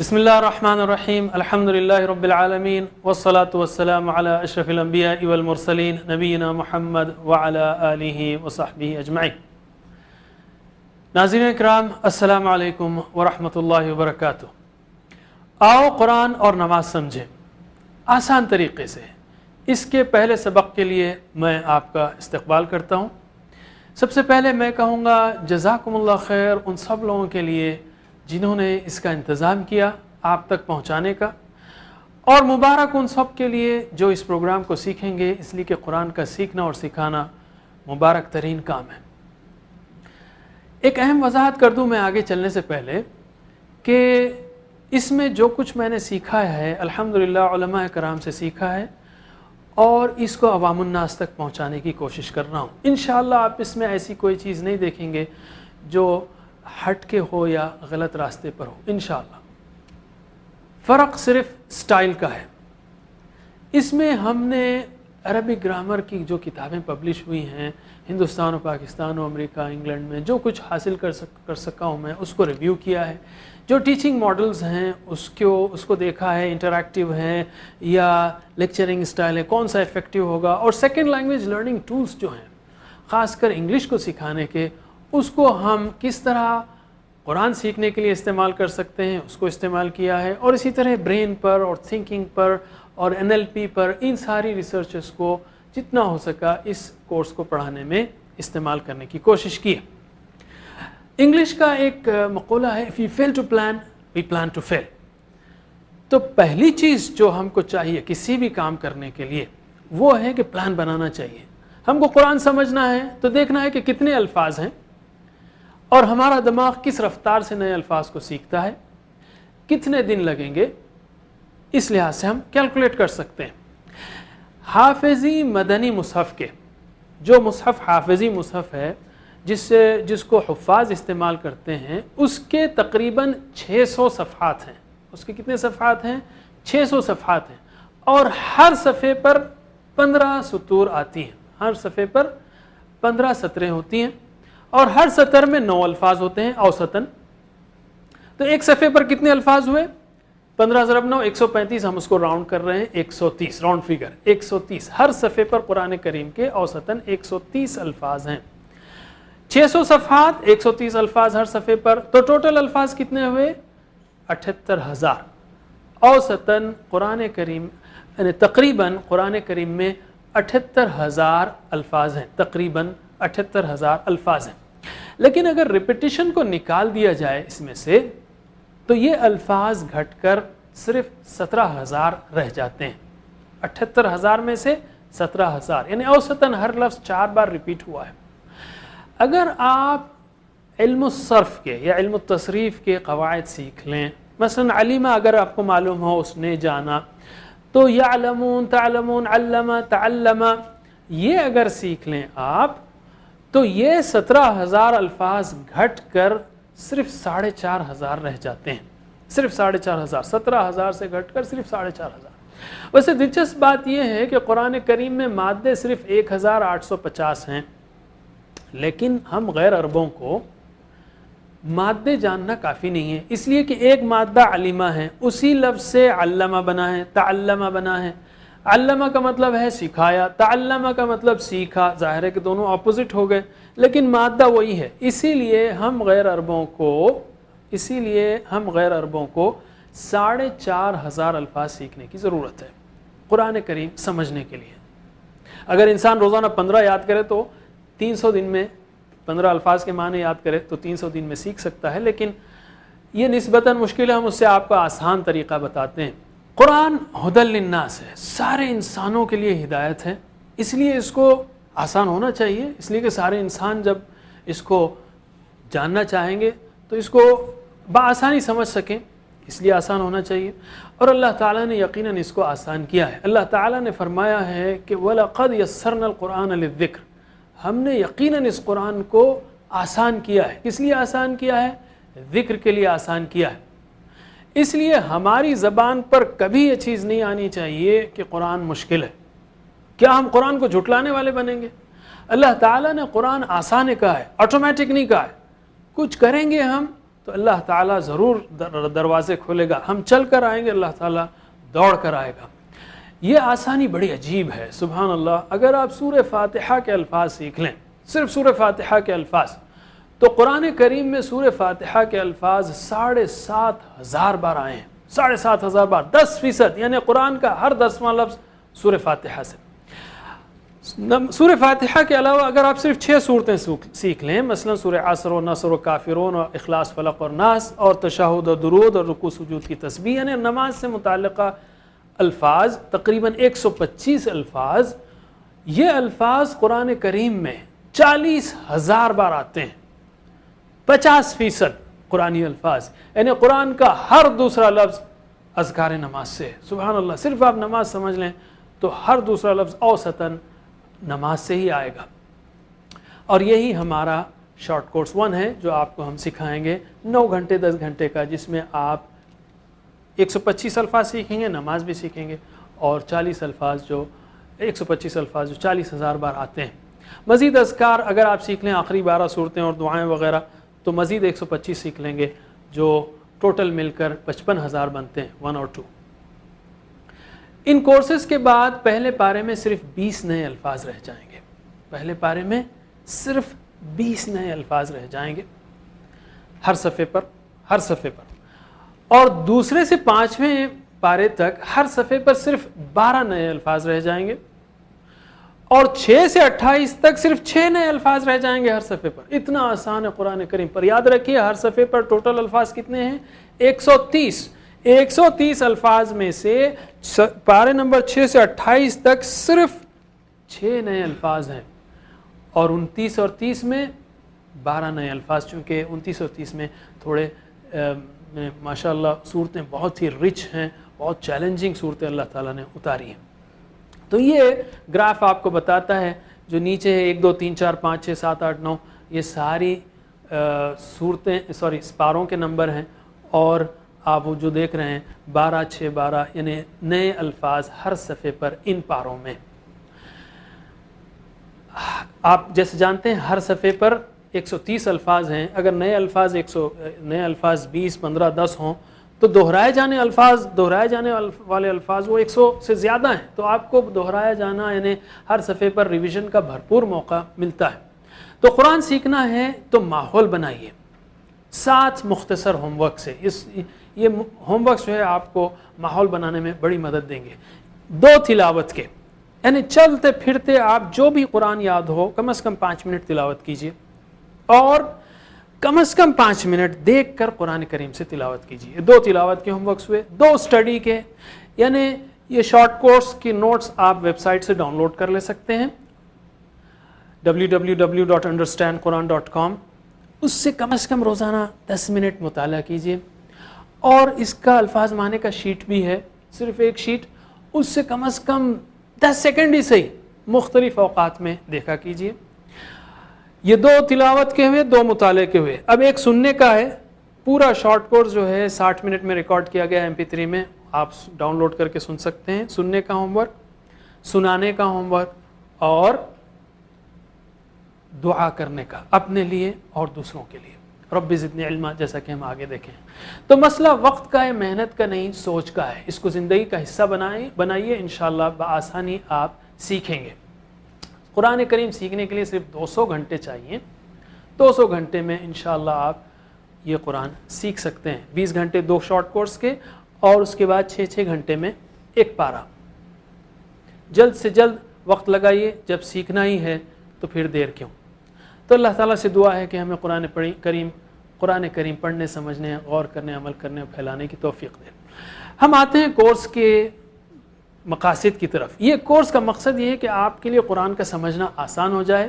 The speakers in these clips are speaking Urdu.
بسم اللہ الرحمن الرحیم الحمدللہ رب العالمین والصلاة والسلام علی اشرف الانبیاء والمرسلین نبینا محمد وعلی آلہ وصحبہ اجمعین۔ ناظرین اکرام، السلام علیکم ورحمۃ اللہ وبرکاتہ۔ آؤ قرآن اور نماز سمجھیں آسان طریقے سے۔ اس کے پہلے سبق کے لیے میں آپ کا استقبال کرتا ہوں۔ سب سے پہلے میں کہوں گا جزاکم اللہ خیر ان سب لوگوں کے لیے جنہوں نے اس کا انتظام کیا آپ تک پہنچانے کا، اور مبارک ان سب کے لیے جو اس پروگرام کو سیکھیں گے، اس لیے کہ قرآن کا سیکھنا اور سکھانا مبارک ترین کام ہے۔ ایک اہم وضاحت کر دوں میں آگے چلنے سے پہلے کہ اس میں جو کچھ میں نے سیکھا ہے الحمدللہ علماء کرام سے سیکھا ہے، اور اس کو عوام الناس تک پہنچانے کی کوشش کر رہا ہوں۔ انشاءاللہ آپ اس میں ایسی کوئی چیز نہیں دیکھیں گے جو ہٹ کے ہو یا غلط راستے پر ہو انشاءاللہ۔ فرق صرف سٹائل کا ہے۔ اس میں ہم نے عربک گرامر کی جو کتابیں پبلش ہوئی ہیں ہندوستان و پاکستان و امریکہ انگلینڈ میں، جو کچھ حاصل کر سکا ہوں میں اس کو ریویو کیا ہے۔ جو ٹیچنگ ماڈلز ہیں اس کو دیکھا ہے، انٹریکٹیو ہیں یا لیکچرنگ سٹائل ہے، کون سا افیکٹو ہوگا، اور سیکنڈ لینگویج لرننگ ٹولز جو ہیں خاص کر انگلش کو سکھانے کے، اس کو ہم کس طرح قرآن سیکھنے کے لیے استعمال کر سکتے ہیں اس کو استعمال کیا ہے، اور اسی طرح برین پر اور تھنکنگ پر اور NLP پر ان ساری ریسرچز کو جتنا ہو سکا اس کورس کو پڑھانے میں استعمال کرنے کی کوشش کی ہے۔ انگلش کا ایک مقولہ ہے if we fail to plan, we plan to fail۔ تو پہلی چیز جو ہم کو چاہیے کسی بھی کام کرنے کے لیے وہ ہے کہ پلان بنانا چاہیے۔ ہم کو قرآن سمجھنا ہے تو دیکھنا ہے کہ کتنے الفاظ ہیں اور ہمارا دماغ کس رفتار سے نئے الفاظ کو سیکھتا ہے، کتنے دن لگیں گے، اس لحاظ سے ہم کیلکولیٹ کر سکتے ہیں۔ حافظی مدنی مصحف کے جو مصحف حافظی مصحف ہے جس کو حفاظ استعمال کرتے ہیں، اس کے تقریباً 600 صفحات ہیں۔ اس کے کتنے صفحات ہیں؟ 600 صفحات ہیں، اور ہر صفحے پر 15 سطور آتی ہیں۔ ہر صفحے پر 15 سطریں ہوتی ہیں، اور ہر سطر میں 9 الفاظ ہوتے ہیں اوسطاً۔ تو ایک صفحے پر کتنے الفاظ ہوئے؟ 15 ضرب 9 135، ہم اس کو راؤنڈ کر رہے ہیں 130، راؤنڈ فگر 130۔ ہر صفحے پر قرآن کریم کے اوسطاً 130 الفاظ ہیں۔ 600 صفحات، 130 الفاظ ہر صفحے پر، تو ٹوٹل الفاظ کتنے ہوئے؟ 78,000۔ اوسطاً قرآن کریم یعنی تقریباً قرآن کریم میں 78,000 الفاظ ہیں، تقریباً 78,000 الفاظ ہیں۔ لیکن اگر ریپیٹیشن کو نکال دیا جائے اس میں سے تو یہ الفاظ گھٹ کر صرف 17,000 رہ جاتے ہیں۔ 78,000 میں سے 17,000، یعنی اوسطاً ہر لفظ 4 بار ریپیٹ ہوا ہے۔ اگر آپ علم الصرف کے یا علم التصریف کے قواعد سیکھ لیں، مثلا علیمہ اگر آپ کو معلوم ہو، اس نے جانا، تو یعلمون، تعلمون، علم، تعلم، یہ اگر سیکھ لیں آپ تو یہ 17,000 الفاظ گھٹ کر صرف 4,500 رہ جاتے ہیں۔ صرف 4,500، 17,000 سے گھٹ کر صرف 4,500۔ ویسے دلچسپ بات یہ ہے کہ قرآن کریم میں مادے صرف 1,850 ہیں، لیکن ہم غیر عربوں کو مادے جاننا کافی نہیں ہے، اس لیے کہ ایک مادہ علمہ ہے، اسی لفظ سے علمہ بنا ہے، تعلمہ بنا ہے۔ علمہ کا مطلب ہے سکھایا، تعلمہ کا مطلب سیکھا، ظاہر ہے کہ دونوں اپوزٹ ہو گئے، لیکن مادہ وہی ہے۔ اسی لیے ہم غیر عربوں کو 4,500 الفاظ سیکھنے کی ضرورت ہے قرآن کریم سمجھنے کے لیے۔ اگر انسان روزانہ 15 یاد کرے تو 300 دن میں 15 الفاظ کے معنی یاد کرے تو 300 دن میں سیکھ سکتا ہے، لیکن یہ نسبتاً مشکل ہے، ہم اس سے آپ کو آسان طریقہ بتاتے ہیں۔ قرآن ہدی للناس ہے، سارے انسانوں کے لیے ہدایت ہے، اس لیے اس کو آسان ہونا چاہیے، اس لیے کہ سارے انسان جب اس کو جاننا چاہیں گے تو اس کو بآسانی سمجھ سکیں، اس لیے آسان ہونا چاہیے۔ اور اللہ تعالیٰ نے یقیناً اس کو آسان کیا ہے۔ اللہ تعالیٰ نے فرمایا ہے کہ وَلَقَدْ يَسَّرْنَا الْقُرْآنَ لِلذِّكْرِ، ہم نے یقیناً اس قرآن کو آسان کیا ہے۔ کس لیے آسان کیا ہے؟ ذکر کے لیے آسان کیا ہے۔ اس لیے ہماری زبان پر کبھی یہ چیز نہیں آنی چاہیے کہ قرآن مشکل ہے۔ کیا ہم قرآن کو جھٹلانے والے بنیں گے؟ اللہ تعالیٰ نے قرآن آسان کہا ہے، آٹومیٹک نہیں کہا ہے۔ کچھ کریں گے ہم تو اللہ تعالیٰ ضرور دروازے کھولے گا. ہم چل کر آئیں گے, اللہ تعالیٰ دوڑ کر آئے گا. یہ آسانی بڑی عجیب ہے, سبحان اللہ. اگر آپ سورہ فاتحہ کے الفاظ سیکھ لیں, صرف سورہ فاتحہ کے الفاظ, تو قرآن کریم میں سورہ فاتحہ کے الفاظ 7,500 بار آئے ہیں. 7,500 بار, 10%, یعنی قرآن کا ہر 10واں لفظ سورہ فاتحہ سے. سورہ فاتحہ کے علاوہ اگر آپ صرف 6 صورتیں سیکھ لیں, مثلا سورہ عصر و نصر و کافرون اور اخلاص فلق اور ناس اور تشہد اور درود اور رکوع سجود کی تسبیح, یعنی نماز سے متعلقہ الفاظ تقریباً 125 الفاظ, یہ الفاظ قرآن کریم میں 40,000 بار آتے ہیں. 50% قرآنی الفاظ, یعنی قرآن کا ہر دوسرا لفظ اذکار نماز سے. سبحان اللہ, صرف آپ نماز سمجھ لیں تو ہر دوسرا لفظ اوسطاً نماز سے ہی آئے گا. اور یہی ہمارا شارٹ کورس 1 ہے جو آپ کو ہم سکھائیں گے 9 گھنٹے 10 گھنٹے کا, جس میں آپ 125 الفاظ سیکھیں گے, نماز بھی سیکھیں گے, اور 40 الفاظ جو 125 الفاظ جو 40,000 بار آتے ہیں. مزید اذکار اگر آپ سیکھ لیں آخری 12 صورتیں اور دعائیں وغیرہ, تو مزید 125 سیکھ لیں گے, جو ٹوٹل مل کر 55,000 بنتے ہیں, 1 اور 2. ان کورسز کے بعد پہلے پارے میں صرف 20 نئے الفاظ رہ جائیں گے. پہلے پارے میں صرف 20 نئے الفاظ رہ جائیں گے ہر صفحے پر. اور دوسرے سے 5ویں پارے تک ہر صفحے پر صرف 12 نئے الفاظ رہ جائیں گے, اور 6 سے 28 تک صرف 6 نئے الفاظ رہ جائیں گے ہر صفحے پر. اتنا آسان ہے قرآن کریم پر. یاد رکھیے ہر صفحے پر ٹوٹل الفاظ کتنے ہیں؟ 130. 130 الفاظ میں سے پارے نمبر 6 سے 28 تک صرف 6 نئے الفاظ ہیں, اور 29 اور 30 میں 12 نئے الفاظ, چونکہ 29 اور 30 میں تھوڑے ماشاءاللہ صورتیں بہت ہی رچ ہیں, بہت چیلنجنگ صورتیں اللہ تعالیٰ نے اتاری ہیں. تو یہ گراف آپ کو بتاتا ہے جو نیچے ہے 1 2 3 4 5 6 7 8 9, یہ ساری پاروں کے نمبر ہیں, اور آپ جو دیکھ رہے ہیں 12 6 12, یعنی نئے الفاظ ہر صفحے پر ان پاروں میں. آپ جیسے جانتے ہیں ہر صفحے پر 130 الفاظ ہیں. اگر نئے الفاظ 20 15 10 ہوں تو دہرائے جانے والے الفاظ وہ 100 سے زیادہ ہیں. تو آپ کو دہرایا جانا یعنی ہر صفحے پر ریویژن کا بھرپور موقع ملتا ہے. تو قرآن سیکھنا ہے تو ماحول بنائیے 7 مختصر ہوم ورک سے. یہ ہوم ورکس جو ہے آپ کو ماحول بنانے میں بڑی مدد دیں گے. 2 تلاوت کے, یعنی چلتے پھرتے آپ جو بھی قرآن یاد ہو کم از کم 5 منٹ تلاوت کیجیے, اور کم از کم 5 منٹ دیکھ کر قرآن کریم سے تلاوت کیجیے. 2 تلاوت کے ہوم ورکس ہوئے. 2 اسٹڈی کے, یعنی یہ شارٹ کورس کی نوٹس آپ ویب سائٹ سے ڈاؤن لوڈ کر لے سکتے ہیں www.understandquran.com. اس سے کم از کم روزانہ 10 منٹ مطالعہ کیجیے, اور اس کا الفاظ معنی کا شیٹ بھی ہے, صرف ایک شیٹ, اس سے کم از کم 10 سیکنڈ ہی صحیح مختلف اوقات میں دیکھا کیجیے. یہ 2 تلاوت کے ہوئے, 2 مطالعے کے ہوئے. اب ایک سننے کا ہے. پورا شارٹ کورس جو ہے 60 منٹ میں ریکارڈ کیا گیا MP3 میں, آپ ڈاؤن لوڈ کر کے سن سکتے ہیں. سننے کا ہوم ورک, سنانے کا ہوم ورک, اور دعا کرنے کا اپنے لیے اور دوسروں کے لیے. رب زدنی علما, جیسا کہ ہم آگے دیکھیں. تو مسئلہ وقت کا ہے, محنت کا نہیں, سوچ کا ہے. اس کو زندگی کا حصہ بنائیے, انشاءاللہ بآسانی آپ سیکھیں گے. قرآن کریم سیکھنے کے لیے صرف 200 گھنٹے چاہیے. 200 گھنٹے میں انشاءاللہ آپ یہ قرآن سیکھ سکتے ہیں. 20 گھنٹے 2 شارٹ کورس کے, اور اس کے بعد 6 گھنٹے میں ایک پارہ. جلد سے جلد وقت لگائیے. جب سیکھنا ہی ہے تو پھر دیر کیوں. تو اللہ تعالیٰ سے دعا ہے کہ ہمیں قرآن کریم پڑھنے, سمجھنے, غور کرنے, عمل کرنے اور پھیلانے کی توفیق دے. ہم آتے ہیں کورس کے مقاصد کی طرف. یہ کورس کا مقصد یہ ہے کہ آپ کے لیے قرآن کا سمجھنا آسان ہو جائے,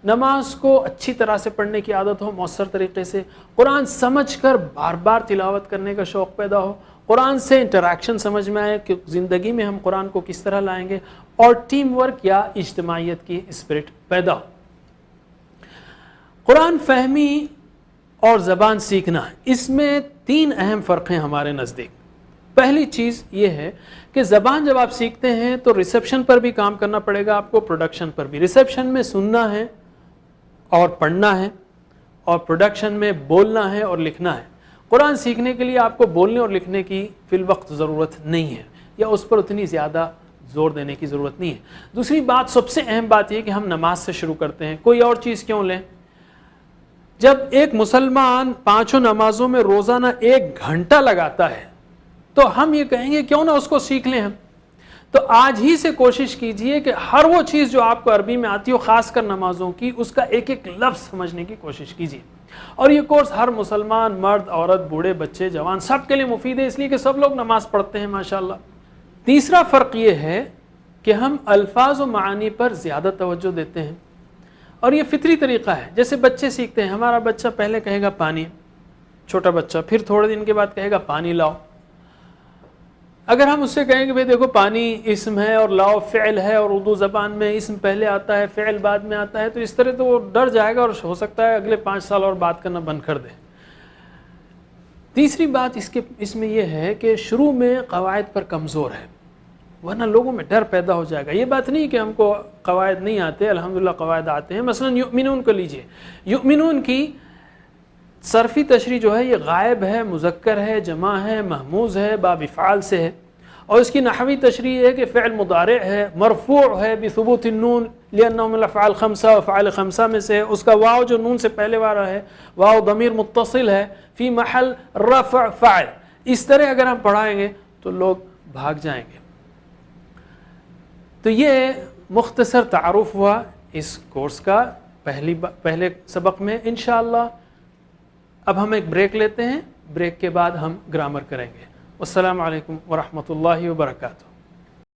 نماز کو اچھی طرح سے پڑھنے کی عادت ہو, مؤثر طریقے سے قرآن سمجھ کر بار بار تلاوت کرنے کا شوق پیدا ہو, قرآن سے انٹریکشن سمجھ میں آئے کہ زندگی میں ہم قرآن کو کس طرح لائیں گے, اور ٹیم ورک یا اجتماعیت کی اسپرٹ پیدا ہو. قرآن فہمی اور زبان سیکھنا, اس میں 3 اہم فرق ہیں ہمارے نزدیک. پہلی چیز یہ ہے کہ زبان جب آپ سیکھتے ہیں تو ریسیپشن پر بھی کام کرنا پڑے گا آپ کو, پروڈکشن پر بھی. ریسیپشن میں سننا ہے اور پڑھنا ہے, اور پروڈکشن میں بولنا ہے اور لکھنا ہے. قرآن سیکھنے کے لیے آپ کو بولنے اور لکھنے کی فی الوقت ضرورت نہیں ہے، یا اس پر اتنی زیادہ زور دینے کی ضرورت نہیں ہے. دوسری بات، سب سے اہم بات یہ کہ ہم نماز سے شروع کرتے ہیں، کوئی اور چیز کیوں لیں؟ جب ایک مسلمان 5 نمازوں میں روزانہ 1 گھنٹہ لگاتا ہے تو ہم یہ کہیں گے کیوں نہ اس کو سیکھ لیں ہم. تو آج ہی سے کوشش کیجئے کہ ہر وہ چیز جو آپ کو عربی میں آتی ہو، خاص کر نمازوں کی، اس کا ایک ایک لفظ سمجھنے کی کوشش کیجئے. اور یہ کورس ہر مسلمان، مرد، عورت، بوڑھے، بچے، جوان، سب کے لیے مفید ہے، اس لیے کہ سب لوگ نماز پڑھتے ہیں ماشاءاللہ. تیسرا فرق یہ ہے کہ ہم الفاظ و معانی پر زیادہ توجہ دیتے ہیں، اور یہ فطری طریقہ ہے. جیسے بچے سیکھتے ہیں، ہمارا بچہ پہلے کہے گا پانی، چھوٹا بچہ، پھر تھوڑے دن کے بعد کہے گا پانی لاؤ. اگر ہم اس سے کہیں کہ بھئی دیکھو پانی اسم ہے اور لاؤ فعل ہے، اور اردو زبان میں اسم پہلے آتا ہے فعل بعد میں آتا ہے، تو اس طرح تو وہ ڈر جائے گا اور ہو سکتا ہے اگلے 5 سال اور بات کرنا بند کر دے. تیسری بات اس میں یہ ہے کہ شروع میں قواعد پر کمزور ہے، ورنہ لوگوں میں ڈر پیدا ہو جائے گا. یہ بات نہیں کہ ہم کو قواعد نہیں آتے، الحمدللہ قواعد آتے ہیں. مثلا یؤمنون کو لیجئے، یؤمنون کی صرفی تشریح جو ہے یہ غائب ہے، مذکر ہے، جمع ہے، محموز ہے، باب افعال سے ہے. اور اس کی نحوی تشریح ہے کہ فعل مضارع ہے، مرفوع ہے بثبوت النون لانه من الافعال 5 افعال 5 میں سے ہے. اس کا واو جو نون سے پہلے والا ہے، واو ضمیر متصل ہے، فی محل رفع فاعل. اس طرح اگر ہم پڑھائیں گے تو لوگ بھاگ جائیں گے. تو یہ مختصر تعارف ہوا اس کورس کا پہلے سبق میں. انشاءاللہ اب ہم ایک بریک لیتے ہیں، بریک کے بعد ہم گرامر کریں گے. السلام علیکم ورحمۃ اللہ وبرکاتہ.